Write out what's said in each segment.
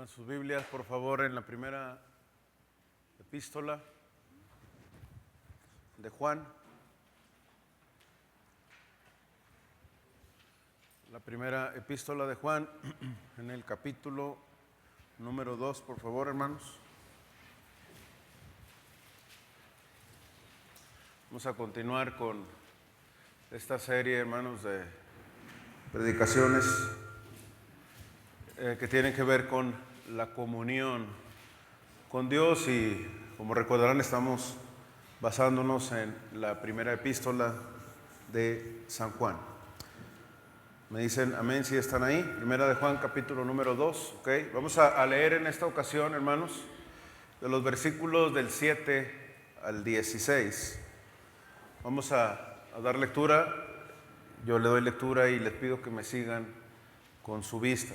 Abran sus Biblias, por favor, en la primera epístola de Juan. La primera epístola de Juan, en el capítulo número 2, por favor, hermanos. Vamos a continuar con esta serie, hermanos, de predicaciones que tienen que ver con la comunión con Dios, y como recordarán, estamos basándonos en la primera epístola de San Juan. Me dicen amén si están ahí. Primera de Juan, capítulo número 2. Okay. Vamos a leer en esta ocasión, hermanos, de los versículos del 7 al 16. Vamos a dar lectura. Yo le doy lectura y les pido que me sigan con su vista.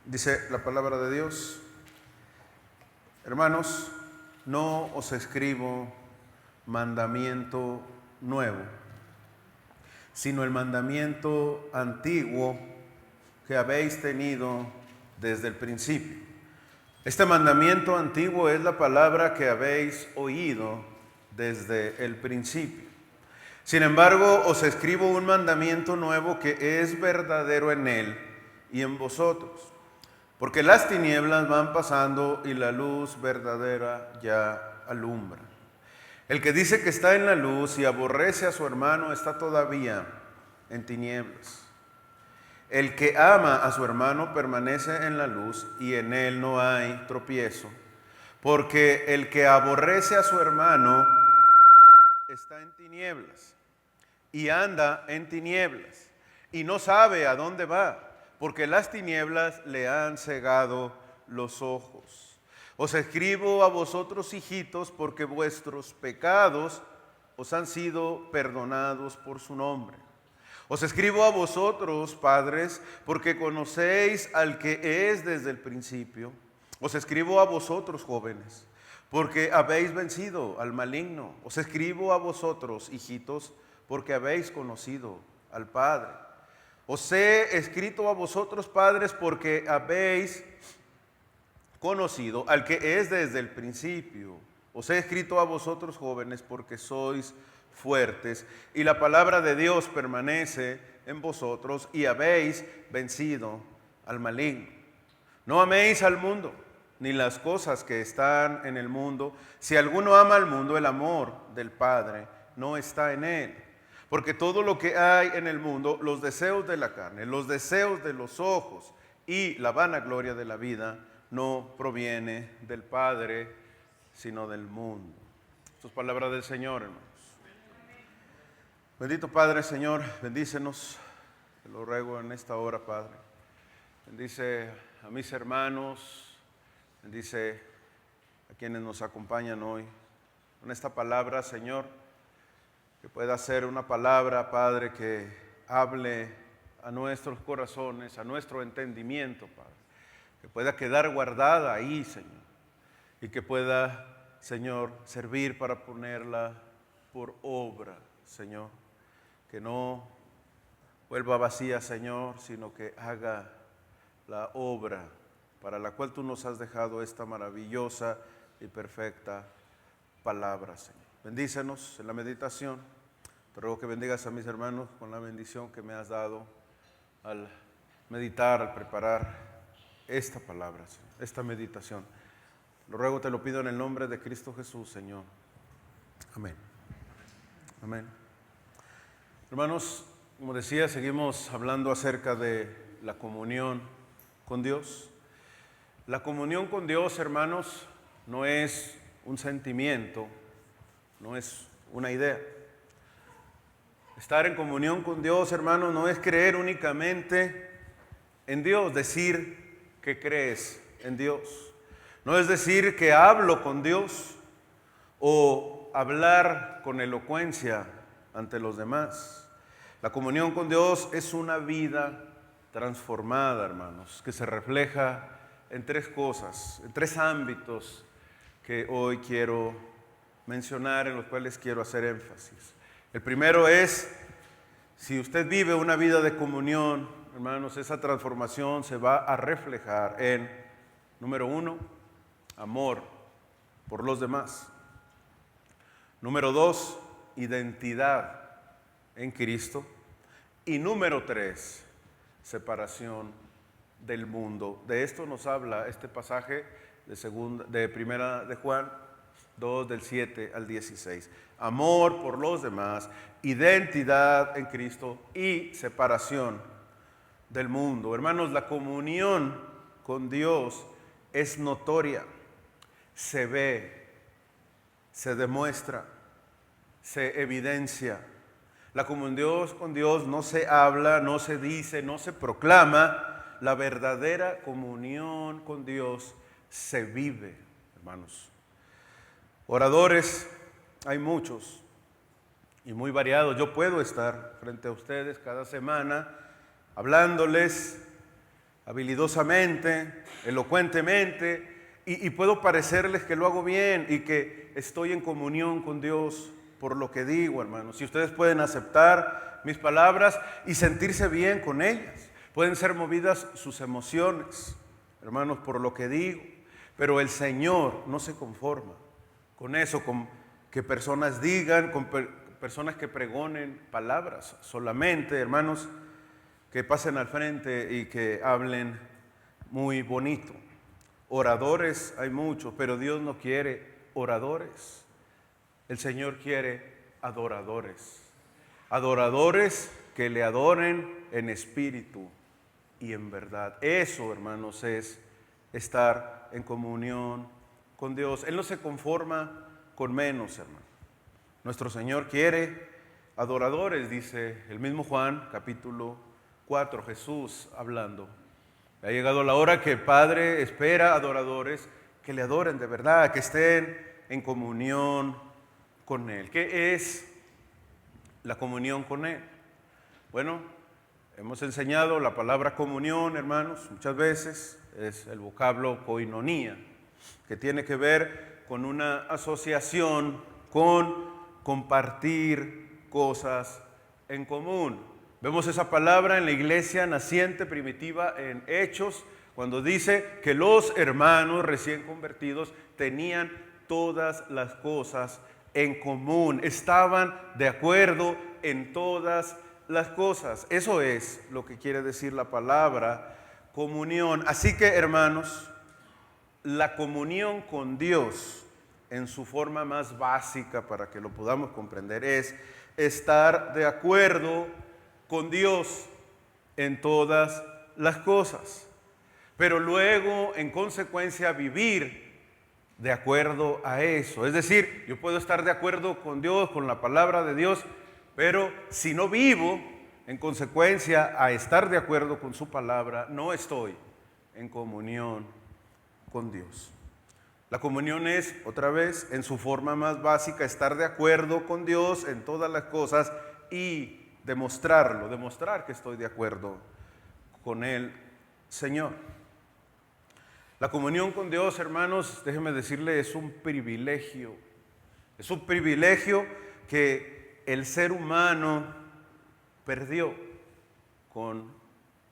Dice la palabra de Dios: hermanos, no os escribo mandamiento nuevo, sino el mandamiento antiguo que habéis tenido desde el principio. Este mandamiento antiguo es la palabra que habéis oído desde el principio. Sin embargo, os escribo un mandamiento nuevo que es verdadero en él y en vosotros, porque las tinieblas van pasando y la luz verdadera ya alumbra. El que dice que está en la luz y aborrece a su hermano está todavía en tinieblas. El que ama a su hermano permanece en la luz y en él no hay tropiezo, porque el que aborrece a su hermano está en tinieblas y anda en tinieblas y no sabe a dónde va, porque las tinieblas le han cegado los ojos. Os escribo a vosotros, hijitos, porque vuestros pecados os han sido perdonados por su nombre. Os escribo a vosotros, padres, porque conocéis al que es desde el principio. Os escribo a vosotros, jóvenes, porque habéis vencido al maligno. Os escribo a vosotros, hijitos, porque habéis conocido al Padre. Os he escrito a vosotros, padres, porque habéis conocido al que es desde el principio. Os he escrito a vosotros, jóvenes, porque sois fuertes y la palabra de Dios permanece en vosotros y habéis vencido al maligno. No améis al mundo, ni las cosas que están en el mundo. Si alguno ama al mundo, el amor del Padre no está en él. Porque todo lo que hay en el mundo, los deseos de la carne, los deseos de los ojos y la vanagloria de la vida, no proviene del Padre, sino del mundo. Esto es palabra del Señor, hermanos. Bendito Padre, Señor, bendícenos. Te lo ruego en esta hora, Padre. Bendice a mis hermanos, bendice a quienes nos acompañan hoy. Con esta palabra, Señor, que pueda ser una palabra, Padre, que hable a nuestros corazones, a nuestro entendimiento, Padre. Que pueda quedar guardada ahí, Señor. Y que pueda, Señor, servir para ponerla por obra, Señor. Que no vuelva vacía, Señor, sino que haga la obra para la cual tú nos has dejado esta maravillosa y perfecta palabra, Señor. Bendícenos en la meditación. Te ruego que bendigas a mis hermanos con la bendición que me has dado al meditar, al preparar esta palabra, Señor, esta meditación. Lo ruego, te lo pido en el nombre de Cristo Jesús, Señor. Amén. Amén. Hermanos, como decía, seguimos hablando acerca de la comunión con Dios. La comunión con Dios, hermanos, no es un sentimiento, no es una idea. Estar en comunión con Dios, hermanos, no es creer únicamente en Dios, decir que crees en Dios. No es decir que hablo con Dios o hablar con elocuencia ante los demás. La comunión con Dios es una vida transformada, hermanos, que se refleja en tres cosas, en tres ámbitos que hoy quiero mencionar, en los cuales quiero hacer énfasis. El primero es, si usted vive una vida de comunión, hermanos, esa transformación se va a reflejar en, número 1, amor por los demás. Número 2, identidad en Cristo. Y número 3, separación del mundo. De esto nos habla este pasaje de primera de Juan 2, del 7 al 16. Amor por los demás, identidad en Cristo y separación del mundo. Hermanos, la comunión con Dios es notoria, se ve, se demuestra, se evidencia. La comunión con Dios no se habla, no se dice, no se proclama. La verdadera comunión con Dios se vive, hermanos. Oradores hay muchos y muy variados. Yo puedo estar frente a ustedes cada semana hablándoles habilidosamente, elocuentemente, y puedo parecerles que lo hago bien y que estoy en comunión con Dios por lo que digo, hermanos. Si ustedes pueden aceptar mis palabras y sentirse bien con ellas, pueden ser movidas sus emociones, hermanos, por lo que digo, pero el Señor no se conforma con eso, con que personas digan, con personas que pregonen palabras solamente, hermanos, que pasen al frente y que hablen muy bonito. Oradores hay muchos, pero Dios no quiere oradores. El Señor quiere adoradores. Adoradores que le adoren en espíritu y en verdad. Eso, hermanos, es estar en comunión con Dios. Él no se conforma con menos, hermano. Nuestro Señor quiere adoradores, dice el mismo Juan, capítulo 4, Jesús hablando. Ha llegado la hora que el Padre espera adoradores que le adoren de verdad, que estén en comunión con Él. ¿Qué es la comunión con Él? Bueno, hemos enseñado la palabra comunión, hermanos, muchas veces es el vocablo koinonía, que tiene que ver con una asociación, con compartir cosas en común. Vemos esa palabra en la iglesia naciente primitiva en Hechos, cuando dice que los hermanos recién convertidos tenían todas las cosas en común, estaban de acuerdo en todas las cosas. Eso es lo que quiere decir la palabra comunión. Así que, hermanos, la comunión con Dios en su forma más básica, para que lo podamos comprender, es estar de acuerdo con Dios en todas las cosas, pero luego en consecuencia vivir de acuerdo a eso. Es decir, yo puedo estar de acuerdo con Dios, con la palabra de Dios, pero si no vivo en consecuencia a estar de acuerdo con su palabra, no estoy en comunión con Dios. La comunión es, otra vez, en su forma más básica, estar de acuerdo con Dios en todas las cosas y demostrar que estoy de acuerdo con el Señor. La comunión con Dios, hermanos, déjenme decirle, es un privilegio. Es un privilegio que el ser humano perdió con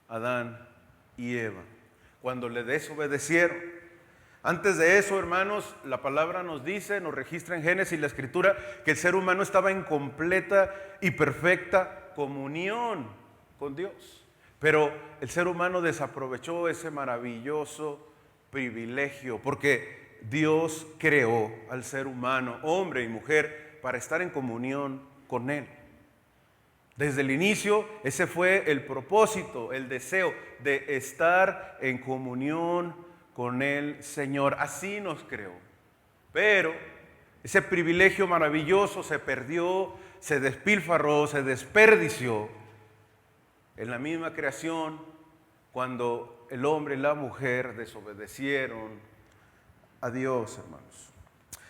Adán y Eva, cuando le desobedecieron. Antes de eso, hermanos, la palabra nos dice, nos registra en Génesis la Escritura, que el ser humano estaba en completa y perfecta comunión con Dios. Pero el ser humano desaprovechó ese maravilloso privilegio, porque Dios creó al ser humano, hombre y mujer, para estar en comunión con Él. Desde el inicio, ese fue el propósito, el deseo de estar en comunión con el Señor. Así nos creó. Pero ese privilegio maravilloso se perdió, se despilfarró, se desperdició en la misma creación cuando el hombre y la mujer desobedecieron a Dios, hermanos.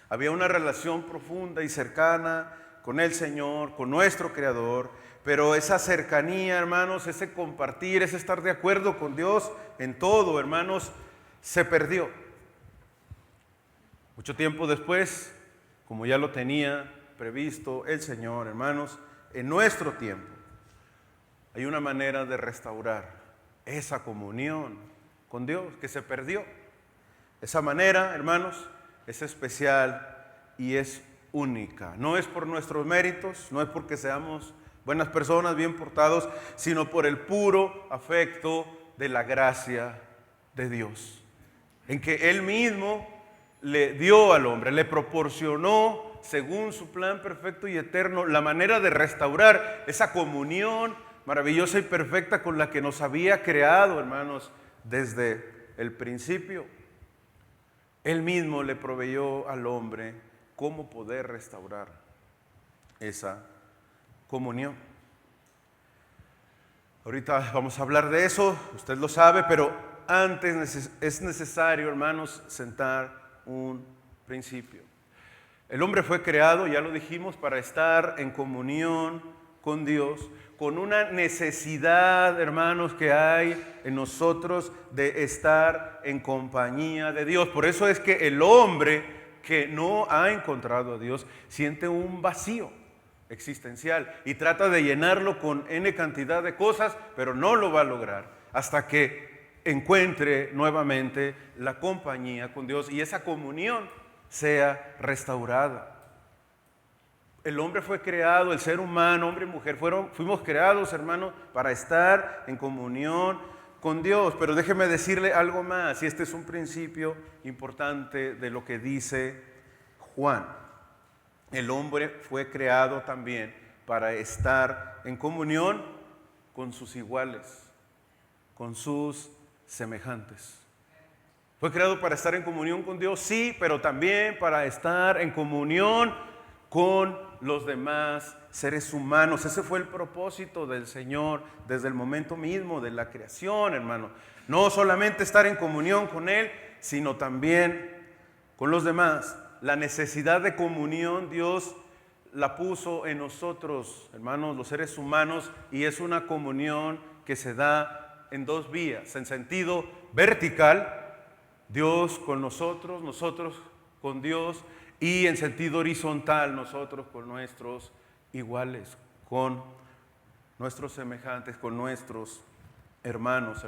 Había una relación profunda y cercana con el Señor, con nuestro Creador, pero esa cercanía, hermanos, ese compartir, ese estar de acuerdo con Dios en todo, hermanos, se perdió. Mucho tiempo después, como ya lo tenía previsto el Señor, hermanos, en nuestro tiempo hay una manera de restaurar esa comunión con Dios que se perdió. Esa manera, hermanos, es especial y es única. No es por nuestros méritos, no es porque seamos buenas personas, bien portados, sino por el puro afecto de la gracia de Dios, en que Él mismo le dio al hombre, le proporcionó, según su plan perfecto y eterno, la manera de restaurar esa comunión maravillosa y perfecta con la que nos había creado, hermanos, desde el principio. Él mismo le proveyó al hombre cómo poder restaurar esa comunión. Ahorita vamos a hablar de eso, usted lo sabe, pero antes es necesario, hermanos, sentar un principio. El hombre fue creado, ya lo dijimos, para estar en comunión con Dios, con una necesidad, hermanos, que hay en nosotros de estar en compañía de Dios. Por eso es que el hombre que no ha encontrado a Dios siente un vacío existencial y trata de llenarlo con N cantidad de cosas, pero no lo va a lograr hasta que encuentre nuevamente la compañía con Dios y esa comunión sea restaurada. El hombre fue creado, el ser humano, hombre y mujer, fuimos creados, hermanos, para estar en comunión con Dios. Pero déjeme decirle algo más, y este es un principio importante de lo que dice Juan. El hombre fue creado también para estar en comunión con sus iguales, con sus semejantes. Fue creado para estar en comunión con Dios, sí, pero también para estar en comunión con los demás seres humanos. Ese fue el propósito del Señor desde el momento mismo de la creación, hermano. No solamente estar en comunión con Él, sino también con los demás. La necesidad de comunión Dios la puso en nosotros, hermanos, los seres humanos, y es una comunión que se da en dos vías. En sentido vertical, Dios con nosotros, nosotros con Dios, y en sentido horizontal, nosotros con nuestros iguales, con nuestros semejantes, con nuestros hermanos,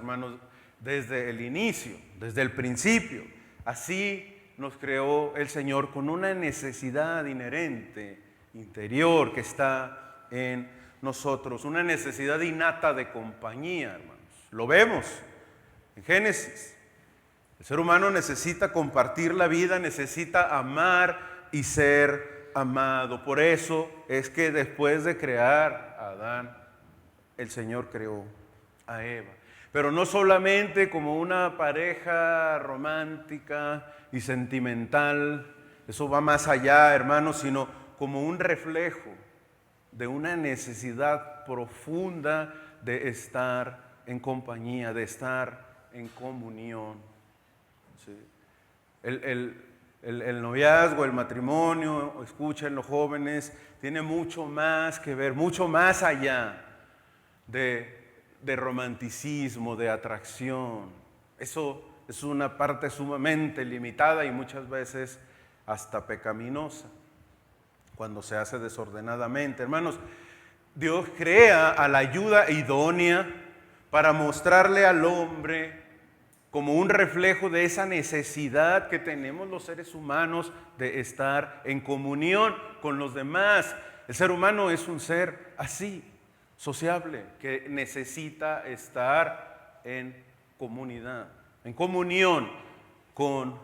desde el inicio, desde el principio. Así nos creó el Señor con una necesidad inherente, interior, que está en nosotros, una necesidad innata de compañía, hermanos. Lo vemos en Génesis. El ser humano necesita compartir la vida, necesita amar y ser amado. Por eso es que después de crear a Adán, el Señor creó a Eva. Pero no solamente como una pareja romántica y sentimental, eso va más allá, hermanos, sino como un reflejo de una necesidad profunda de estar en compañía, de estar en comunión. Sí. El noviazgo, el matrimonio, escuchen los jóvenes, tiene mucho más que ver, mucho más allá de romanticismo, de atracción. Eso es una parte sumamente limitada y muchas veces hasta pecaminosa cuando se hace desordenadamente. Hermanos, Dios crea a la ayuda idónea para mostrarle al hombre como un reflejo de esa necesidad que tenemos los seres humanos de estar en comunión con los demás. El ser humano es un ser así, sociable, que necesita estar en comunidad, en comunión con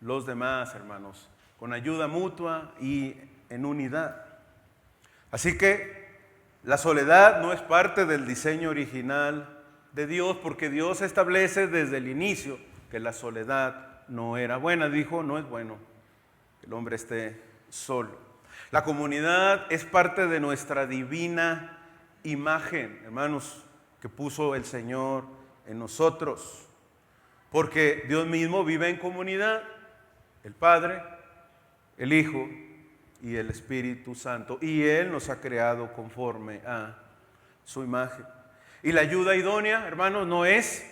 los demás, hermanos, con ayuda mutua y en unidad. Así que la soledad no es parte del diseño original de Dios, porque Dios establece desde el inicio que la soledad no era buena. Dijo, no es bueno que el hombre esté solo. La comunidad es parte de nuestra divina imagen, hermanos, que puso el Señor en nosotros, porque Dios mismo vive en comunidad, el Padre, el Hijo y el Espíritu Santo, y Él nos ha creado conforme a su imagen. Y la ayuda idónea, hermanos, no es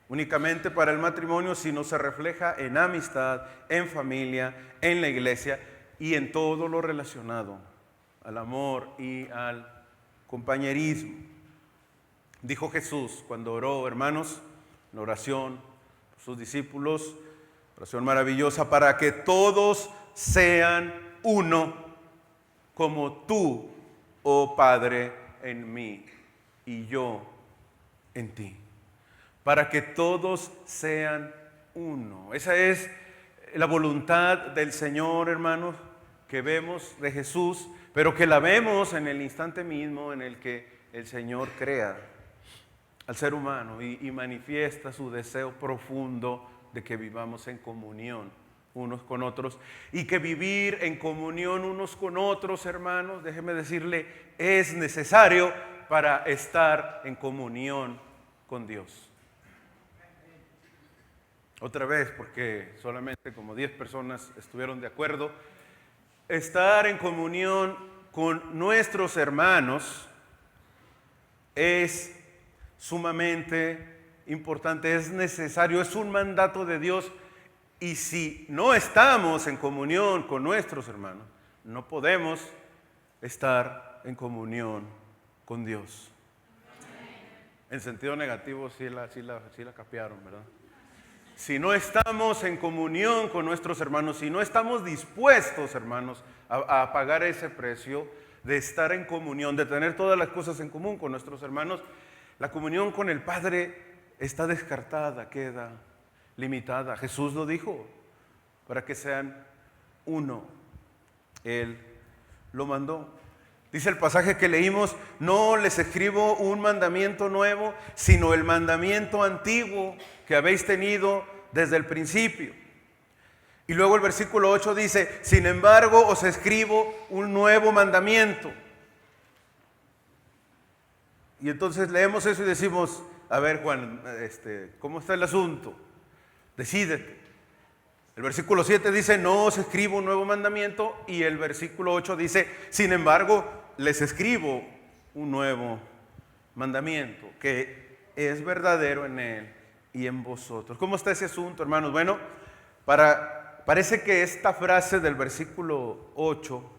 únicamente para el matrimonio, sino se refleja en amistad, en familia, en la iglesia y en todo lo relacionado al amor y al compañerismo. Dijo Jesús cuando oró, hermanos, en oración por sus discípulos, oración maravillosa, para que todos sean uno, como tú, oh Padre, en mí y yo en ti. Para que todos sean uno. Esa es la voluntad del Señor, hermanos, que vemos de Jesús, pero que la vemos en el instante mismo en el que el Señor crea al ser humano y manifiesta su deseo profundo de que vivamos en comunión unos con otros, y que vivir en comunión unos con otros, hermanos, déjeme decirle, es necesario para estar en comunión con Dios. Otra vez, porque solamente como 10 personas estuvieron de acuerdo, estar en comunión con nuestros hermanos es sumamente importante, es necesario, es un mandato de Dios. Y si no estamos en comunión con nuestros hermanos, no podemos estar en comunión con Dios. En sentido negativo sí la capearon, ¿verdad? Si no estamos en comunión con nuestros hermanos, si no estamos dispuestos, hermanos, a pagar ese precio de estar en comunión, de tener todas las cosas en común con nuestros hermanos, la comunión con el Padre está descartada, queda limitada. Jesús lo dijo, para que sean uno. Él lo mandó. Dice el pasaje que leímos, no les escribo un mandamiento nuevo, sino el mandamiento antiguo que habéis tenido desde el principio. Y luego el versículo 8 dice, sin embargo os escribo un nuevo mandamiento. Y entonces leemos eso y decimos, a ver Juan, ¿cómo está el asunto? Decídete. El versículo 7 dice, no os escribo un nuevo mandamiento, y el versículo 8 dice, sin embargo, les escribo un nuevo mandamiento, que es verdadero en él y en vosotros. ¿Cómo está ese asunto, hermanos? Bueno, parece que esta frase del versículo 8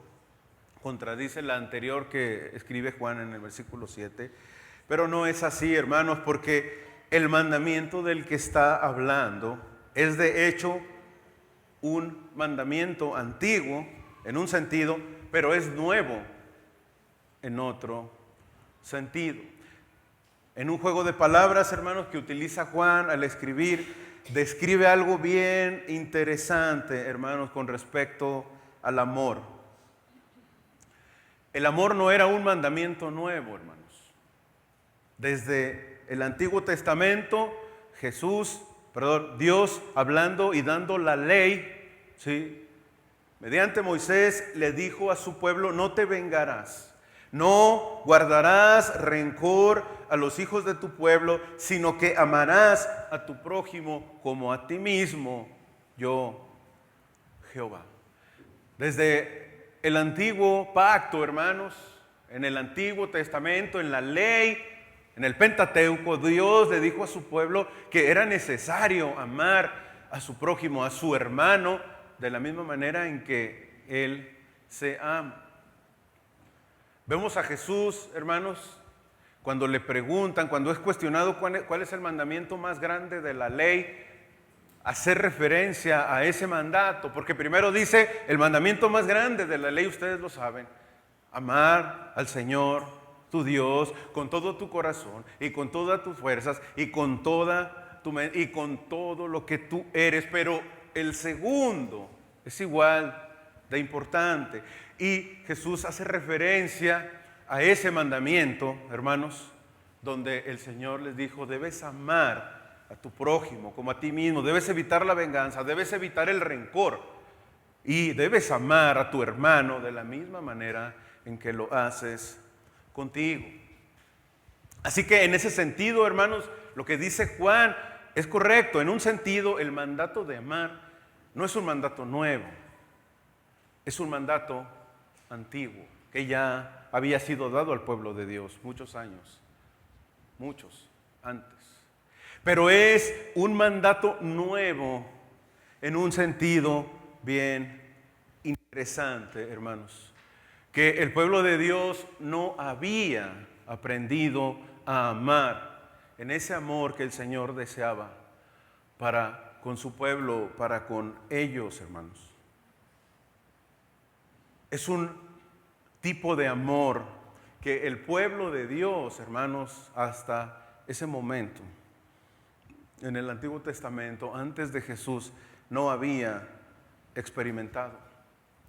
contradice la anterior que escribe Juan en el versículo 7, pero no es así, hermanos, porque el mandamiento del que está hablando es de hecho un mandamiento antiguo en un sentido, pero es nuevo en otro sentido. En un juego de palabras, hermanos, que utiliza Juan al escribir, describe algo bien interesante, hermanos, con respecto al amor. El amor no era un mandamiento nuevo, hermanos. Desde el Antiguo Testamento, Dios hablando y dando la ley, ¿sí? Mediante Moisés le dijo a su pueblo, no te vengarás, no guardarás rencor a los hijos de tu pueblo, sino que amarás a tu prójimo como a ti mismo, yo, Jehová. Desde el antiguo pacto, hermanos, en el Antiguo Testamento, en la ley, en el Pentateuco, Dios le dijo a su pueblo que era necesario amar a su prójimo, a su hermano, de la misma manera en que él se ama. Vemos a Jesús, hermanos, cuando le preguntan, cuando es cuestionado cuál es el mandamiento más grande de la ley, hacer referencia a ese mandato, porque primero dice, el mandamiento más grande de la ley, ustedes lo saben, amar al Señor, tu Dios, con todo tu corazón y con todas tus fuerzas y con toda tu mente y con todo lo que tú eres. Pero el segundo es igual de importante. Y Jesús hace referencia a ese mandamiento, hermanos, donde el Señor les dijo, debes amar a tu prójimo como a ti mismo, debes evitar la venganza, debes evitar el rencor y debes amar a tu hermano de la misma manera en que lo haces contigo. Así que en ese sentido, hermanos, lo que dice Juan es correcto. En un sentido, el mandato de amar no es un mandato nuevo, es un mandato antiguo que ya había sido dado al pueblo de Dios muchos años, muchos antes. Pero es un mandato nuevo en un sentido bien interesante, hermanos, que el pueblo de Dios no había aprendido a amar en ese amor que el Señor deseaba para con su pueblo, para con ellos, hermanos. Es un tipo de amor que el pueblo de Dios, hermanos, hasta ese momento, en el Antiguo Testamento, antes de Jesús, no había experimentado.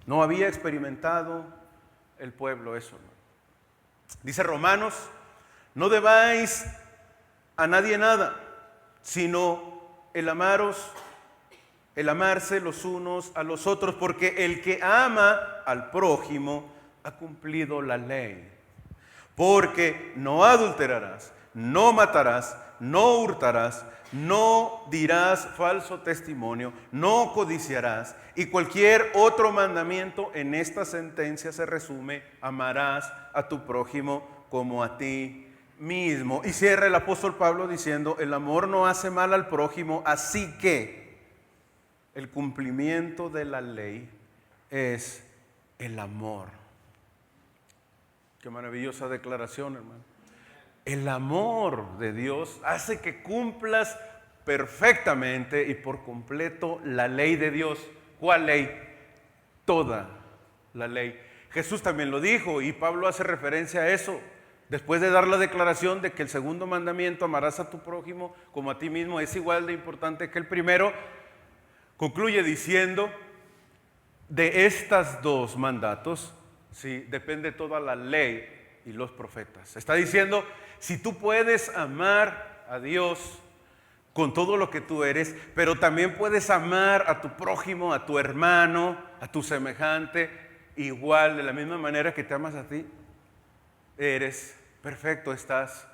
No había experimentado el pueblo eso, hermano. Dice Romanos, no debáis a nadie nada, sino el amarse los unos a los otros, porque el que ama al prójimo ha cumplido la ley. Porque no adulterarás, no matarás, no hurtarás, no dirás falso testimonio, no codiciarás, y cualquier otro mandamiento en esta sentencia se resume: amarás a tu prójimo como a ti mismo. Y cierra el apóstol Pablo diciendo: el amor no hace mal al prójimo, así que el cumplimiento de la ley es el amor. Qué maravillosa declaración, hermano. El amor de Dios hace que cumplas perfectamente y por completo la ley de Dios. ¿Cuál ley? Toda la ley. Jesús también lo dijo y Pablo hace referencia a eso. Después de dar la declaración de que el segundo mandamiento, amarás a tu prójimo como a ti mismo, es igual de importante que el primero, concluye diciendo: de estas dos mandatos, sí, depende toda la ley y los profetas. Está diciendo, si tú puedes amar a Dios con todo lo que tú eres, pero también puedes amar a tu prójimo, a tu hermano, a tu semejante, igual, de la misma manera que te amas a ti, eres perfecto, estás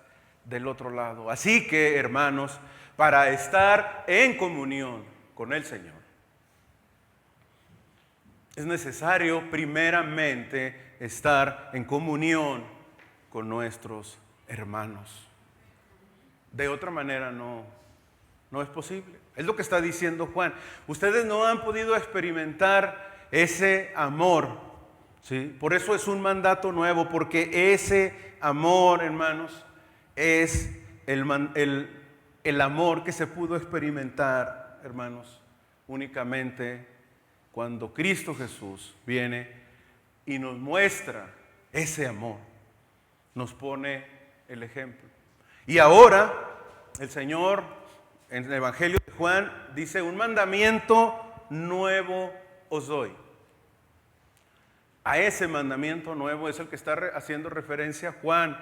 del otro lado. Así que, hermanos, para estar en comunión con el Señor, es necesario primeramente estar en comunión con nuestros hermanos. De otra manera no es posible. Es lo que está diciendo Juan. Ustedes no han podido experimentar ese amor, ¿sí? Por eso es un mandato nuevo, porque ese amor, hermanos, es el amor que se pudo experimentar, hermanos, únicamente cuando Cristo Jesús viene y nos muestra ese amor, nos pone el ejemplo. Y ahora el Señor en el Evangelio de Juan dice: un mandamiento nuevo os doy. A ese mandamiento nuevo es el que está haciendo referencia Juan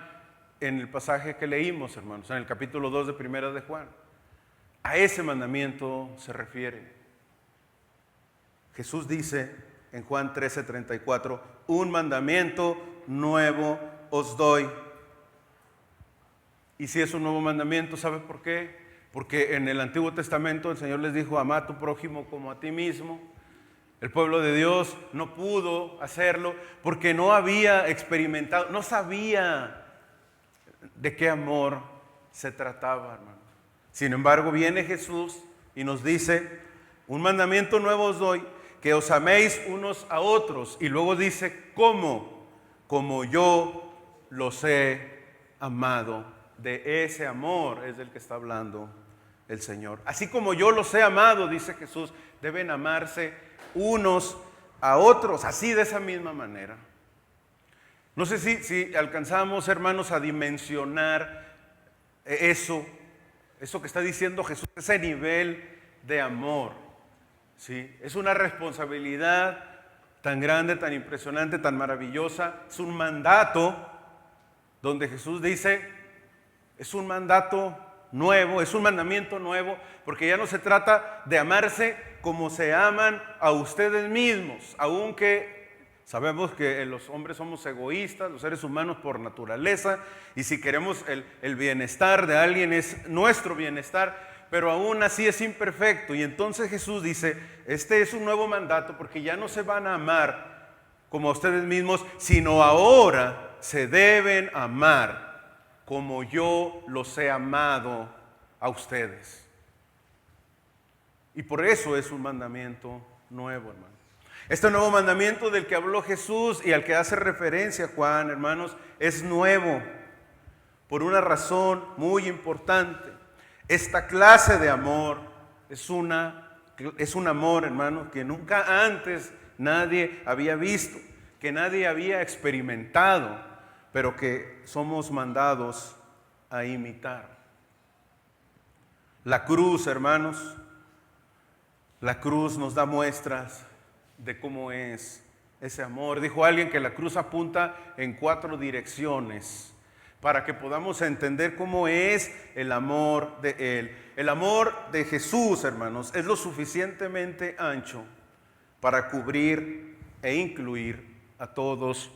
en el pasaje que leímos, hermanos, en el capítulo 2 de Primera de Juan. A ese mandamiento se refiere. Jesús dice en Juan 13:34, un mandamiento nuevo os doy. Y si es un nuevo mandamiento, ¿sabe por qué? Porque en el Antiguo Testamento el Señor les dijo: ama a tu prójimo como a ti mismo. El pueblo de Dios no pudo hacerlo porque no había experimentado, no sabía de qué amor se trataba, hermano. Sin embargo, viene Jesús y nos dice: un mandamiento nuevo os doy, que os améis unos a otros. Y luego dice: ¿cómo? Como yo los he amado. De ese amor es del que está hablando el Señor. Así como yo los he amado, dice Jesús, deben amarse unos a otros, así, de esa misma manera. No sé si alcanzamos, hermanos, a dimensionar eso que está diciendo Jesús, ese nivel de amor, ¿sí? Es una responsabilidad tan grande, tan impresionante, tan maravillosa. Es un mandato donde Jesús dice: es un mandato nuevo, es un mandamiento nuevo, porque ya no se trata de amarse como se aman a ustedes mismos, aunque sabemos que los hombres somos egoístas, los seres humanos por naturaleza, y si queremos el bienestar de alguien es nuestro bienestar, pero aún así es imperfecto. Y entonces Jesús dice: este es un nuevo mandato, porque ya no se van a amar como a ustedes mismos, sino ahora se deben amar como yo los he amado a ustedes. Y por eso es un mandamiento nuevo, hermano. Este nuevo mandamiento del que habló Jesús y al que hace referencia Juan, hermanos, es nuevo. por una razón muy importante. Esta clase de amor es un amor, hermano, que nunca antes nadie había visto, que nadie había experimentado, pero que somos mandados a imitar. La cruz, hermanos, la cruz nos da muestras de cómo es ese amor. Dijo alguien que la cruz apunta en 4 direcciones para que podamos entender cómo es el amor de Él. El amor de Jesús, hermanos, es lo suficientemente ancho para cubrir e incluir a todos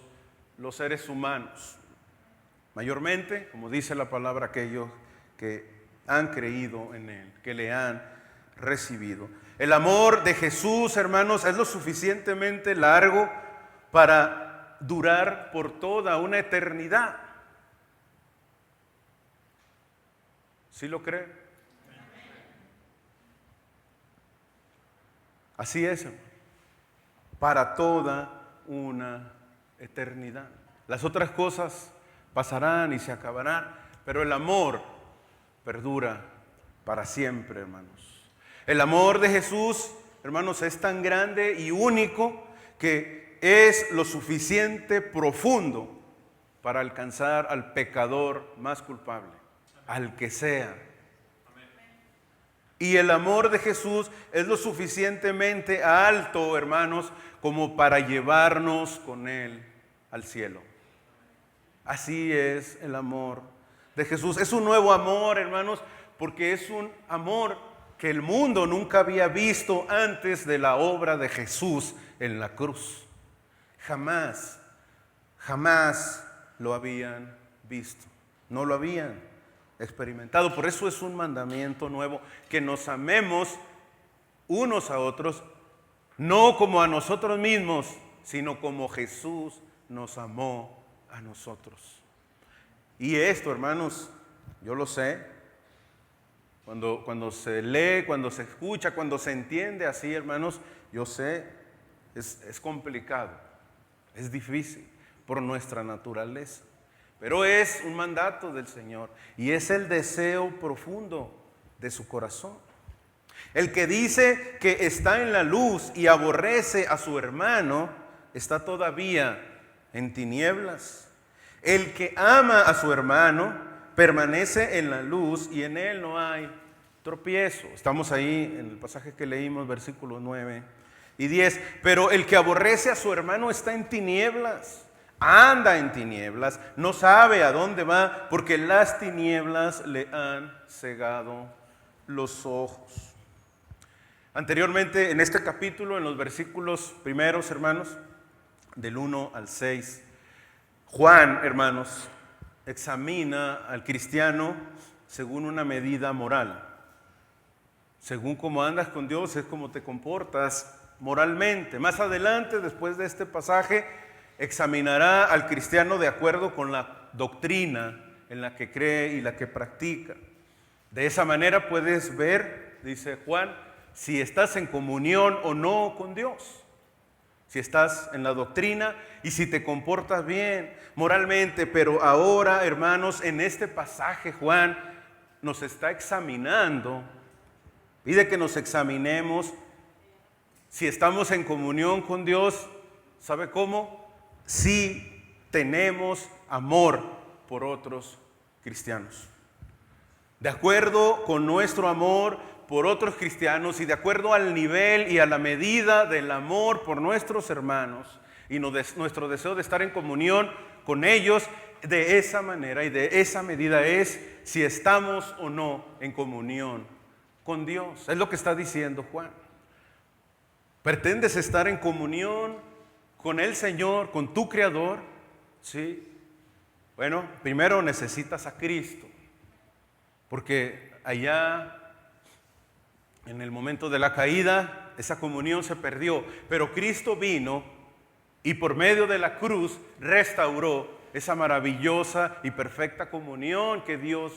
los seres humanos. Mayormente, como dice la palabra, aquellos que han creído en Él, que le han recibido. El amor de Jesús, hermanos, es lo suficientemente largo para durar por toda una eternidad. ¿Sí lo cree? Así es, hermano. Para toda una eternidad. Las otras cosas pasarán y se acabarán, pero el amor perdura para siempre, hermanos. El amor de Jesús, hermanos, es tan grande y único que es lo suficiente profundo para alcanzar al pecador más culpable, al que sea. Y el amor de Jesús es lo suficientemente alto, hermanos, como para llevarnos con Él al cielo. Así es el amor de Jesús. Es un nuevo amor, hermanos, porque es un amor que el mundo nunca había visto antes de la obra de Jesús en la cruz. Jamás lo habían visto, no lo habían experimentado. Por eso es un mandamiento nuevo, que nos amemos unos a otros, no como a nosotros mismos, sino como Jesús nos amó a nosotros. Y esto, hermanos, yo lo sé. Cuando se lee, cuando se escucha, cuando se entiende así, hermanos, yo sé, es complicado, es difícil por nuestra naturaleza. Pero es un mandato del Señor y es el deseo profundo de su corazón. El que dice que está en la luz y aborrece a su hermano, está todavía en tinieblas. El que ama a su hermano permanece en la luz y en él no hay tropiezo. Estamos ahí en el pasaje que leímos, versículos 9 y 10. Pero el que aborrece a su hermano está en tinieblas, anda en tinieblas, no sabe a dónde va, porque las tinieblas le han cegado los ojos. Anteriormente en este capítulo, en los versículos primeros, hermanos, del 1 al 6, Juan, hermanos, examina al cristiano según una medida moral. Según cómo andas con Dios es como te comportas moralmente. Más adelante, después de este pasaje, examinará al cristiano de acuerdo con la doctrina en la que cree y la que practica. De esa manera puedes ver, dice Juan, si estás en comunión o no con Dios. Si estás en la doctrina y si te comportas bien moralmente. Pero ahora, hermanos, en este pasaje Juan nos está examinando. Pide que nos examinemos si estamos en comunión con Dios. ¿Sabe cómo? Si tenemos amor por otros cristianos. De acuerdo con nuestro amor por otros cristianos y de acuerdo al nivel y a la medida del amor por nuestros hermanos y nuestro deseo de estar en comunión con ellos, de esa manera y de esa medida es si estamos o no en comunión con Dios. Es lo que está diciendo Juan. ¿Pretendes estar en comunión con el Señor, con tu Creador? ¿Sí? Bueno, primero necesitas a Cristo, porque allá en el momento de la caída esa comunión se perdió, pero Cristo vino y por medio de la cruz restauró esa maravillosa y perfecta comunión que Dios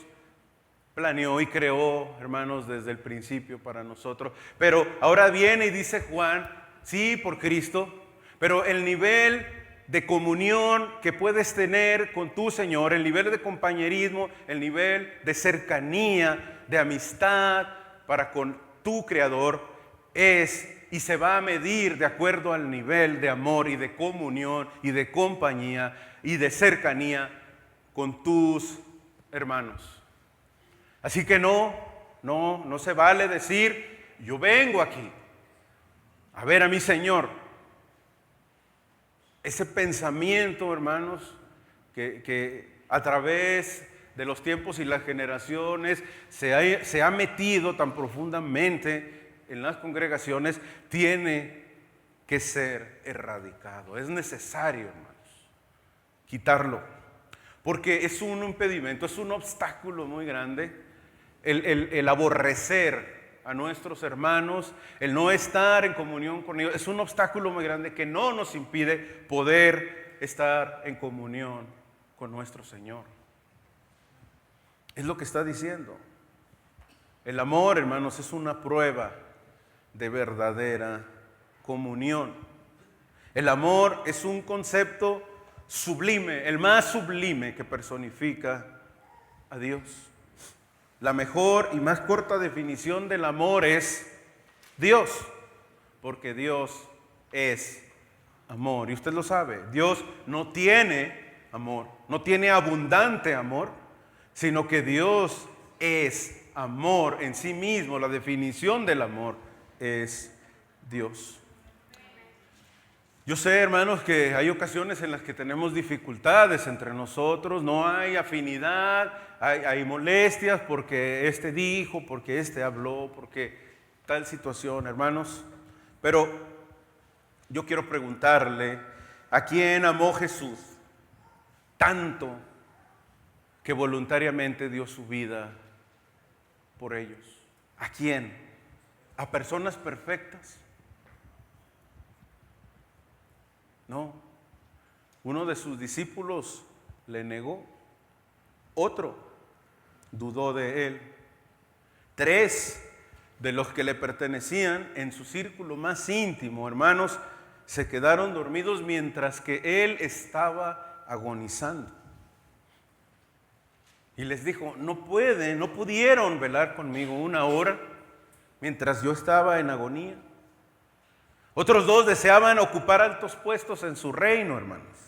planeó y creó, hermanos, desde el principio para nosotros. Pero ahora viene y dice Juan, sí, por Cristo, pero el nivel de comunión que puedes tener con tu Señor, el nivel de compañerismo, el nivel de cercanía, de amistad para con tu Creador es y se va a medir de acuerdo al nivel de amor y de comunión y de compañía y de cercanía con tus hermanos. Así que no se vale decir, yo vengo aquí a ver a mi Señor. Ese pensamiento, hermanos, que a través de los tiempos y las generaciones se ha metido tan profundamente en las congregaciones, tiene que ser erradicado. Es necesario, hermanos, quitarlo, porque es un impedimento, es un obstáculo muy grande el aborrecer a nuestros hermanos, el no estar en comunión con ellos, es un obstáculo muy grande que no nos impide poder estar en comunión con nuestro Señor. Es lo que está diciendo. El amor, hermanos, es una prueba de verdadera comunión. El amor es un concepto sublime, el más sublime que personifica a Dios. La mejor y más corta definición del amor es Dios, porque Dios es amor. Y usted lo sabe, Dios no tiene amor, no tiene abundante amor, sino que Dios es amor en sí mismo. La definición del amor es Dios. Yo sé, hermanos, que hay ocasiones en las que tenemos dificultades entre nosotros, no hay afinidad, hay molestias porque este dijo, porque este habló, porque tal situación, hermanos. Pero yo quiero preguntarle, ¿a quién amó Jesús tanto que voluntariamente dio su vida por ellos? ¿A quién? ¿A personas perfectas? No, uno de sus discípulos le negó, otro dudó de él, 3 de los que le pertenecían en su círculo más íntimo, hermanos, se quedaron dormidos mientras que él estaba agonizando. Y les dijo, no pudieron velar conmigo 1 hora mientras yo estaba en agonía. Otros 2 deseaban ocupar altos puestos en su reino, hermanos.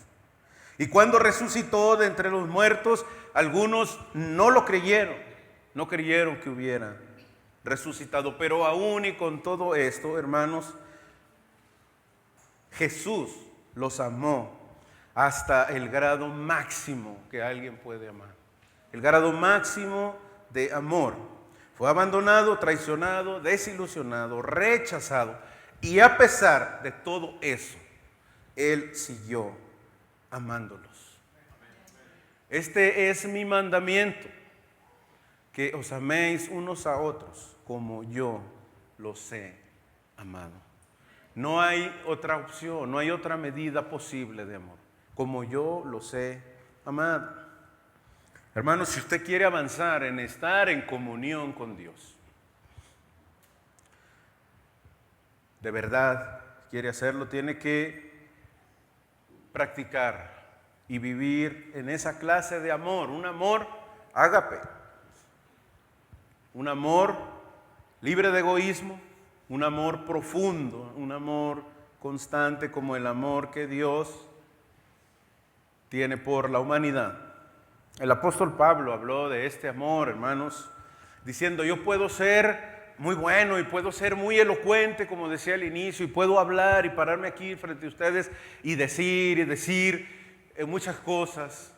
Y cuando resucitó de entre los muertos, algunos no lo creyeron, no creyeron que hubiera resucitado. Pero aún y con todo esto, hermanos, Jesús los amó hasta el grado máximo que alguien puede amar. El grado máximo de amor. Fue abandonado, traicionado, desilusionado, rechazado. Y a pesar de todo eso, Él siguió amándolos. Este es mi mandamiento, que os améis unos a otros como yo los he amado. No hay otra opción, no hay otra medida posible de amor, como yo los he amado. Hermanos, si usted quiere avanzar en estar en comunión con Dios, de verdad quiere hacerlo, tiene que practicar y vivir en esa clase de amor, un amor ágape, un amor libre de egoísmo, un amor profundo, un amor constante como el amor que Dios tiene por la humanidad. El apóstol Pablo habló de este amor, hermanos, diciendo, yo puedo ser muy bueno y puedo ser muy elocuente, como decía al inicio, y puedo hablar y pararme aquí frente a ustedes y decir muchas cosas,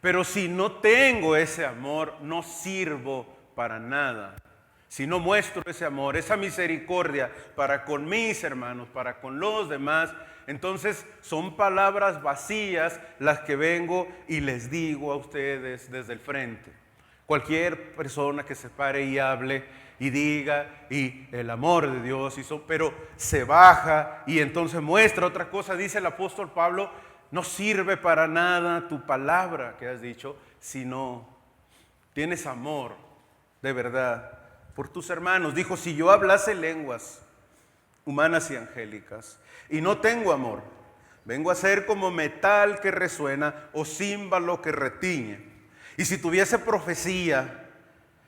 pero si no tengo ese amor, no sirvo para nada. Si no muestro ese amor, esa misericordia para con mis hermanos, para con los demás, entonces son palabras vacías las que vengo y les digo a ustedes desde el frente. Cualquier persona que se pare y hable y diga, y el amor de Dios hizo, pero se baja y entonces muestra otra cosa, dice el apóstol Pablo, no sirve para nada tu palabra que has dicho, si no tienes amor de verdad por tus hermanos. Dijo, si yo hablase lenguas humanas y angélicas y no tengo amor, Vengo a ser como metal que resuena o címbalo que retiñe. Y si tuviese profecía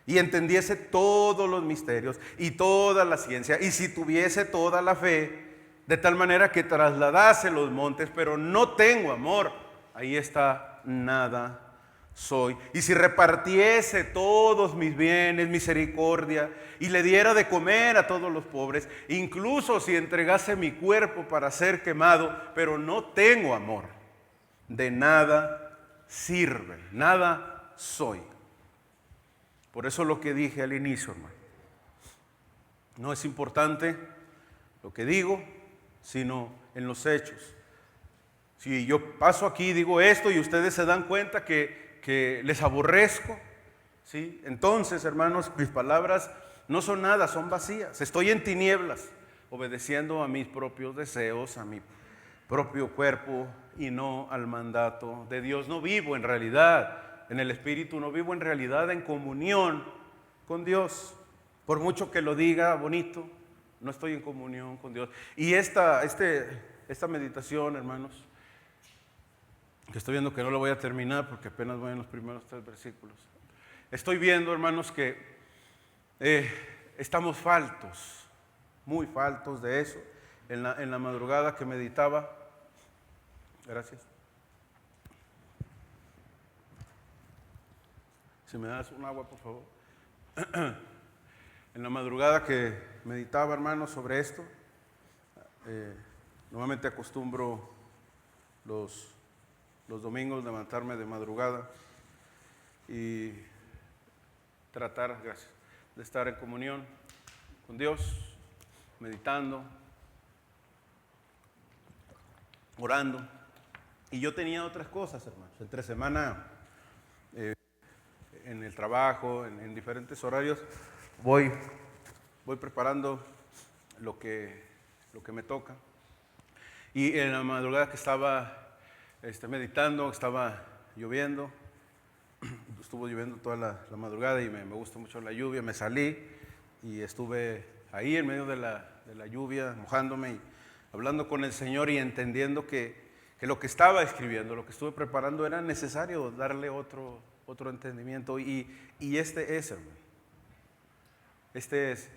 y entendiese todos los misterios y toda la ciencia, y si tuviese toda la fe, de tal manera que trasladase los montes, pero no tengo amor, ahí está, nada soy. Y si repartiese todos mis bienes, misericordia, y le diera de comer a todos los pobres, incluso si entregase mi cuerpo para ser quemado, pero no tengo amor, de nada sirve, nada soy. Por eso lo que dije al inicio, hermano, no es importante lo que digo, sino en los hechos. Si yo paso aquí y digo esto y ustedes se dan cuenta que les aborrezco, ¿sí? Entonces, hermanos, mis palabras no son nada, son vacías. Estoy en tinieblas, obedeciendo a mis propios deseos, a mi propio cuerpo y no al mandato de Dios. No vivo en realidad en el Espíritu, no vivo en realidad en comunión con Dios. Por mucho que lo diga bonito, no estoy en comunión con Dios. Y esta meditación, hermanos, que estoy viendo que no lo voy a terminar porque apenas voy en los primeros 3 versículos. Estoy viendo, hermanos, que estamos faltos, muy faltos de eso. En la madrugada que meditaba, gracias. Si me das un agua, por favor. En la madrugada que meditaba, hermanos, sobre esto, normalmente acostumbro los domingos levantarme de madrugada y tratar, gracias, de estar en comunión con Dios, meditando, orando. Y yo tenía otras cosas, hermanos. Entre semana, en el trabajo, en diferentes horarios, voy preparando lo que me toca. Y en la madrugada que estaba meditando, estaba lloviendo, estuvo lloviendo toda la madrugada y me gusta mucho la lluvia. Me salí y estuve ahí en medio de la lluvia, mojándome y hablando con el Señor y entendiendo que lo que estaba escribiendo, lo que estuve preparando, era necesario darle otro entendimiento. Y este es, hermano, este es,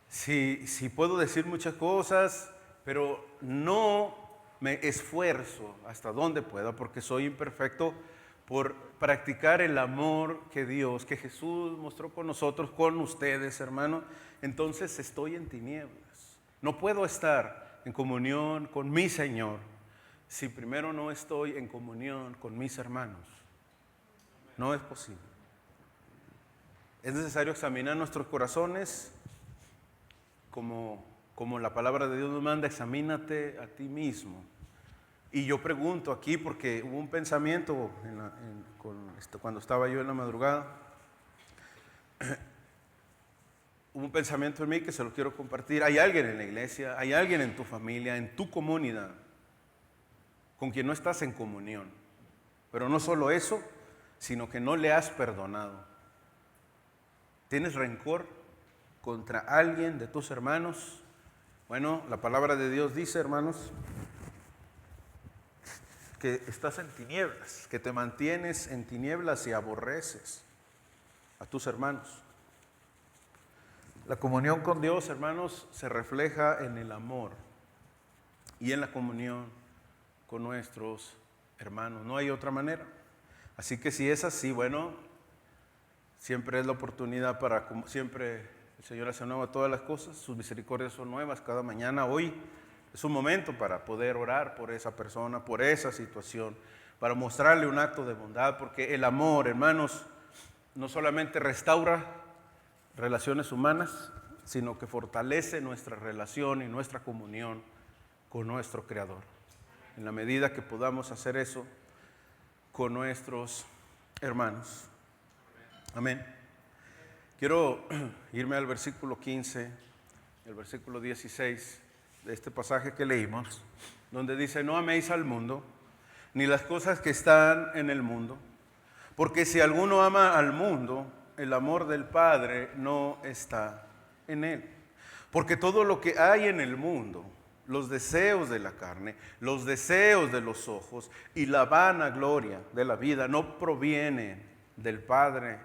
si puedo decir muchas cosas, pero no me esfuerzo hasta donde pueda, porque soy imperfecto, por practicar el amor que Jesús mostró con nosotros, con ustedes, hermano. Entonces estoy en tinieblas. No puedo estar en comunión con mi Señor si primero no estoy en comunión con mis hermanos. No es posible. Es necesario examinar nuestros corazones como la palabra de Dios nos manda. Examínate a ti mismo. Y yo pregunto aquí porque hubo un pensamiento cuando estaba yo en la madrugada. Hubo un pensamiento en mí que se lo quiero compartir. Hay alguien en la iglesia, hay alguien en tu familia, en tu comunidad, con quien no estás en comunión. Pero no solo eso, sino que no le has perdonado. ¿Tienes rencor contra alguien de tus hermanos? Bueno, la palabra de Dios dice, hermanos, que estás en tinieblas, que te mantienes en tinieblas y aborreces a tus hermanos. La comunión con Dios, hermanos, se refleja en el amor y en la comunión con nuestros hermanos. No hay otra manera. Así que si es así, bueno, siempre es la oportunidad para, como siempre, el Señor hace nueva todas las cosas, sus misericordias son nuevas cada mañana. Hoy es un momento para poder orar por esa persona, por esa situación, para mostrarle un acto de bondad, porque el amor, hermanos, no solamente restaura relaciones humanas, sino que fortalece nuestra relación y nuestra comunión con nuestro Creador. En la medida que podamos hacer eso con nuestros hermanos. Amén. Quiero irme al versículo 15, el versículo 16 de este pasaje que leímos, donde dice: no améis al mundo, ni las cosas que están en el mundo, porque si alguno ama al mundo, el amor del Padre no está en él. Porque todo lo que hay en el mundo, los deseos de la carne, los deseos de los ojos y la vanagloria de la vida no provienen del Padre,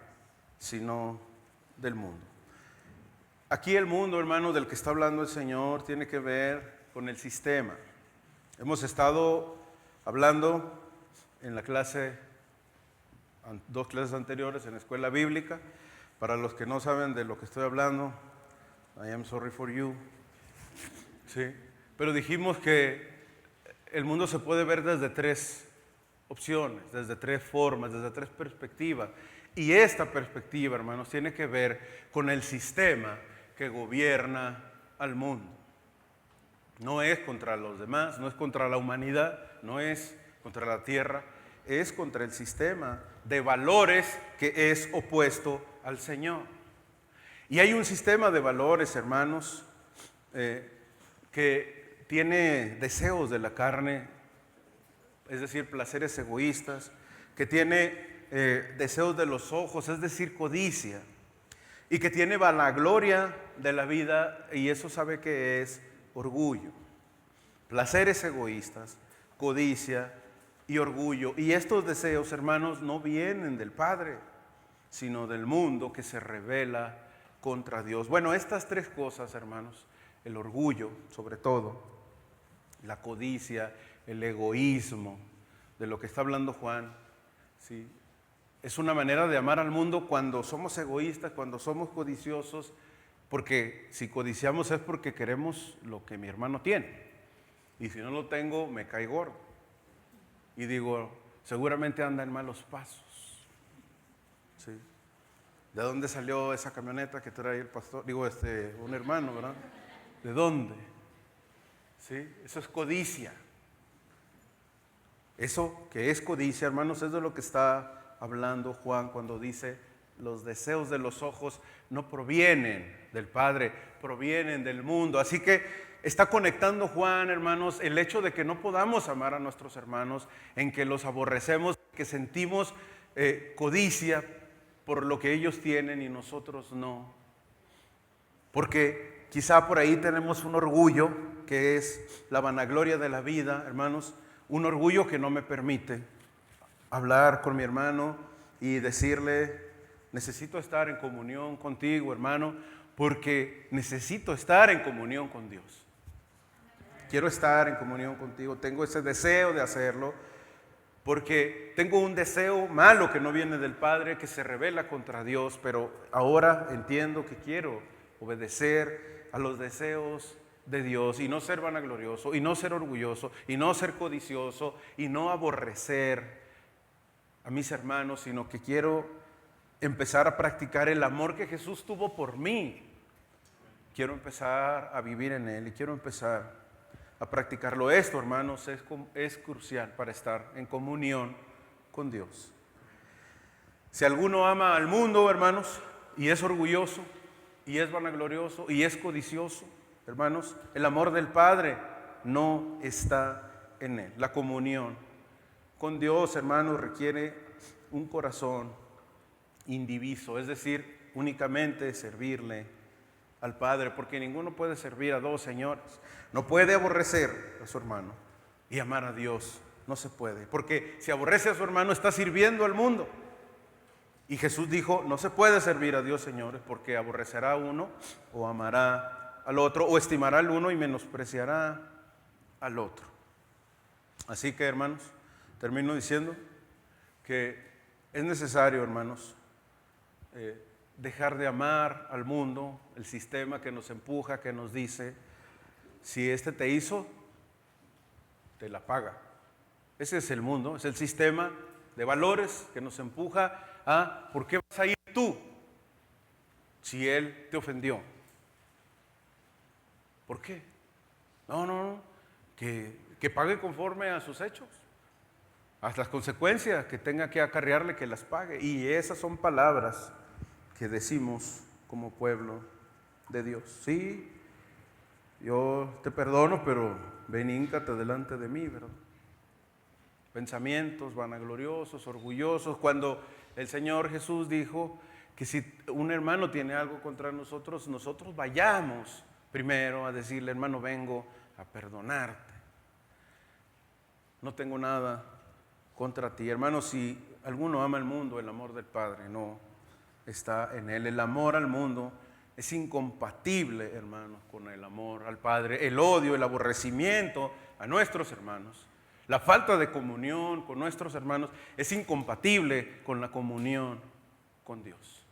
sino del mundo. Aquí el mundo, hermano, del que está hablando el Señor, tiene que ver con el sistema. Hemos estado hablando en la clase, 2 clases anteriores en la escuela bíblica. Para los que no saben de lo que estoy hablando, I am sorry for you. Sí. Pero dijimos que el mundo se puede ver desde 3 opciones, desde 3 formas, desde 3 perspectivas. Y esta perspectiva, hermanos, tiene que ver con el sistema que gobierna al mundo. No es contra los demás, no es contra la humanidad, no es contra la tierra, es contra el sistema de valores que es opuesto al Señor. Y hay un sistema de valores, hermanos, que tiene deseos de la carne, es decir, placeres egoístas, que tiene deseos de los ojos, es decir, codicia, y que tiene vanagloria de la vida, y eso sabe que es orgullo. Placeres egoístas, codicia y orgullo. Y estos deseos, hermanos, no vienen del Padre, sino del mundo que se rebela contra Dios. Bueno, estas 3 cosas, hermanos, el orgullo, sobre todo, la codicia, el egoísmo, de lo que está hablando Juan, ¿sí? Es una manera de amar al mundo cuando somos egoístas, cuando somos codiciosos, porque si codiciamos es porque queremos lo que mi hermano tiene. Y si no lo tengo, me cae gordo. Y digo, seguramente anda en malos pasos. ¿Sí? ¿De dónde salió esa camioneta que trae el pastor? Digo, un hermano, ¿verdad? ¿De dónde? ¿Sí? Eso es codicia. Eso que es codicia, hermanos, es de lo que está hablando Juan cuando dice: los deseos de los ojos no provienen del Padre, provienen del mundo. Así que está conectando Juan, hermanos, el hecho de que no podamos amar a nuestros hermanos, en que los aborrecemos, que sentimos codicia por lo que ellos tienen y nosotros no. Porque quizá por ahí tenemos un orgullo que es la vanagloria de la vida, hermanos, un orgullo que no me permite hablar con mi hermano y decirle: necesito estar en comunión contigo, hermano, porque necesito estar en comunión con Dios. Quiero estar en comunión contigo, tengo ese deseo de hacerlo, porque tengo un deseo malo que no viene del Padre, que se rebela contra Dios, pero ahora entiendo que quiero obedecer a los deseos de Dios y no ser vanaglorioso, y no ser orgulloso, y no ser codicioso, y no aborrecer a mis hermanos, sino que quiero empezar a practicar el amor que Jesús tuvo por mí. Quiero empezar a vivir en Él y quiero empezar a practicarlo. Esto, hermanos, es crucial para estar en comunión con Dios. Si alguno ama al mundo, hermanos, y es orgulloso, y es vanaglorioso, y es codicioso, hermanos, el amor del Padre no está en él. La comunión con Dios, hermanos, requiere un corazón indiviso, es decir, únicamente servirle al Padre, porque ninguno puede servir a 2 señores. No puede aborrecer a su hermano y amar a Dios. No se puede, porque si aborrece a su hermano está sirviendo al mundo. Y Jesús dijo: no se puede servir a Dios, señores, porque aborrecerá a uno o amará al otro, o estimará al uno y menospreciará al otro. Así que, hermanos, termino diciendo que es necesario, hermanos, dejar de amar al mundo, el sistema que nos empuja, que nos dice: si este te hizo, te la paga. Ese es el mundo, es el sistema de valores que nos empuja a: ¿por qué vas a ir tú si él te ofendió? ¿Por qué? No, que pague conforme a sus hechos, a las consecuencias que tenga que acarrearle, que las pague. Y esas son palabras que decimos como pueblo de Dios. Sí, yo te perdono, pero ven, híncate delante de mí, ¿verdad? Pensamientos vanagloriosos, orgullosos, cuando el Señor Jesús dijo que si un hermano tiene algo contra nosotros, nosotros vayamos primero a decirle: hermano, vengo a perdonarte. No tengo nada contra ti. Hermanos, si alguno ama el mundo, el amor del Padre no está en él. El amor al mundo es incompatible, hermanos, con el amor al Padre. El odio, el aborrecimiento a nuestros hermanos, la falta de comunión con nuestros hermanos es incompatible con la comunión con Dios.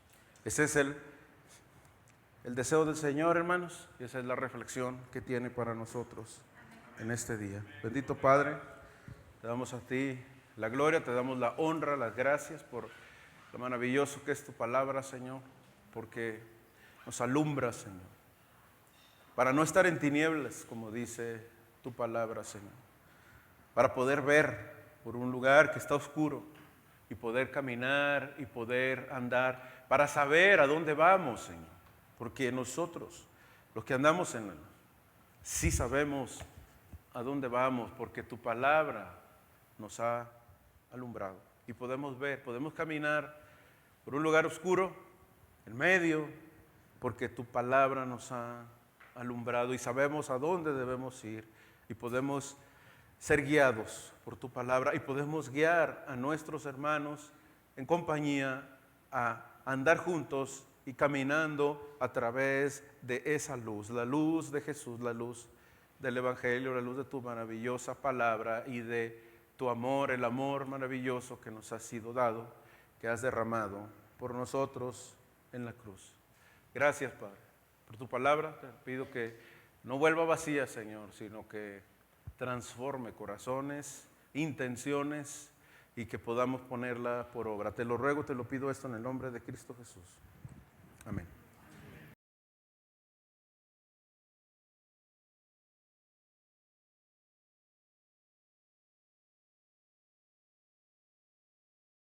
Ese es el deseo del Señor, hermanos, y esa es la reflexión que tiene para nosotros en este día. Bendito Padre, te damos a ti la gloria, te damos la honra, las gracias por lo maravilloso que es tu palabra, Señor, porque nos alumbra, Señor, para no estar en tinieblas, como dice tu palabra, Señor, para poder ver por un lugar que está oscuro y poder caminar y poder andar, para saber a dónde vamos, Señor, porque nosotros, los que andamos en él, sí sabemos a dónde vamos, porque tu palabra nos ha alumbrado y podemos ver, podemos caminar por un lugar oscuro, en medio, porque tu palabra nos ha alumbrado y sabemos a dónde debemos ir y podemos ser guiados por tu palabra y podemos guiar a nuestros hermanos en compañía a andar juntos y caminando a través de esa luz, la luz de Jesús, la luz del Evangelio, la luz de tu maravillosa palabra y de tu amor, el amor maravilloso que nos ha sido dado, que has derramado por nosotros en la cruz. Gracias, Padre, por tu palabra. Te pido que no vuelva vacía, Señor, sino que transforme corazones, intenciones y que podamos ponerla por obra. Te lo ruego, te lo pido esto en el nombre de Cristo Jesús. Amén.